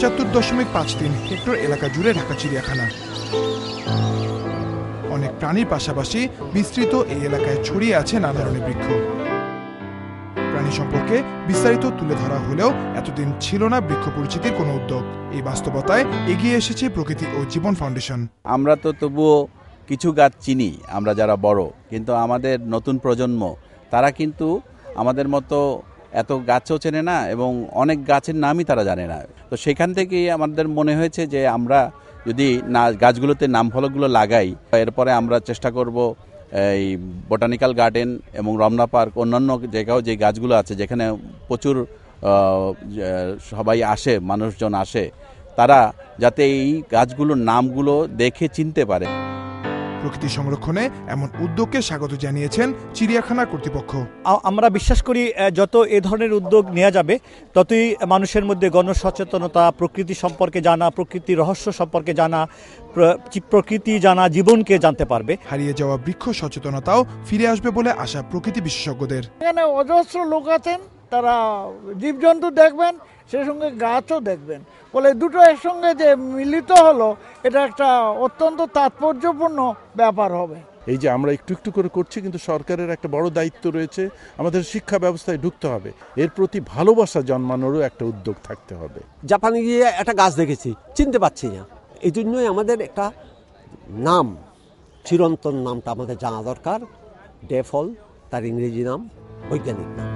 ৭৫.53 hectare এলাকা জুড়ে ঢাকা চিড়িয়াখানা। অনেক প্রাণীর পাশাপাশি বিস্তৃত এই এলাকায় ছড়িয়ে আছে নানা ধরনের বৃক্ষ। প্রাণী সম্পর্কে বিস্তারিত তুলে ধরা হলেও এতদিন ছিল না বৃক্ষ পরিচিতির কোনো উদ্যোগ। এই বাস্তবতায় এগিয়ে এসেছে প্রকৃতি ও জীবন ফাউন্ডেশন। আমরা তো তবুও কিছু গাছ চিনি, আমরা যারা বড়, কিন্তু আমাদের নতুন প্রজন্ম তারা কিন্তু আমাদের মতো এত গাছও চেনে না এবং অনেক গাছের নামই তারা জানে না। তো সেখান থেকেই আমাদের মনে হয়েছে যে আমরা যদি গাছগুলোতে নাম ফলকগুলো লাগাই, এরপরে আমরা চেষ্টা করব এই বোটানিক্যাল গার্ডেন এবং রমনা পার্ক, অন্যান্য জায়গাও যে গাছগুলো আছে যেখানে প্রচুর সবাই আসে, মানুষজন আসে, তারা যাতে এই গাছগুলোর নামগুলো দেখে চিনতে পারে। প্রকৃতি সংরক্ষণে এমন উদ্যোগকে স্বাগত জানিয়েছেন চিড়িয়াখানা কর্তৃপক্ষ। আমরা বিশ্বাস করি যত এ ধরনের উদ্যোগ নেওয়া যাবে ততই মানুষের মধ্যে গণসচেতনতা, প্রকৃতি সম্পর্কে জানা, প্রকৃতির রহস্য সম্পর্কে জানা, প্রকৃতি জানা, জীবনকে জানতে পারবে। হারিয়ে যাওয়া বৃক্ষ সচেতনতাও ফিরে আসবে বলে আশা প্রকৃতি বিশেষজ্ঞদের। এখানে অজস্র লোক আছেন, তারা জীবজন্তু দেখবেন, সেই সঙ্গে গাছও দেখবেন, বলে দুটো একসঙ্গে যে মিলিত হলো, এটা একটা অত্যন্ত তাৎপর্যপূর্ণ ব্যাপার হবে। এই যে আমরা একটু একটু করে করছি, কিন্তু সরকারের একটা বড় দায়িত্ব রয়েছে, আমাদের শিক্ষা ব্যবস্থায় ঢুকতে হবে, এর প্রতি ভালোবাসা জন্মানোরও একটা উদ্যোগ থাকতে হবে। জাপানে গিয়ে একটা গাছ দেখেছি, চিনতে পারছি না, এই জন্যই আমাদের একটা নাম, চিরন্তন নামটা আমাদের জানা দরকার। ডেফল তার ইংরেজি নাম, বৈজ্ঞানিক নাম।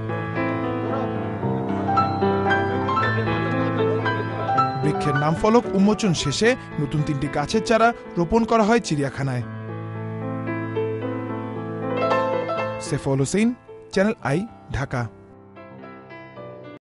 বৃক্ষের নাম ফলক উন্মোচন শেষে নতুন 3টি গাছের চারা রোপণ করা হয় চিড়িয়াখানায়। সেফল হোসেন, চ্যানেল আই, ঢাকা।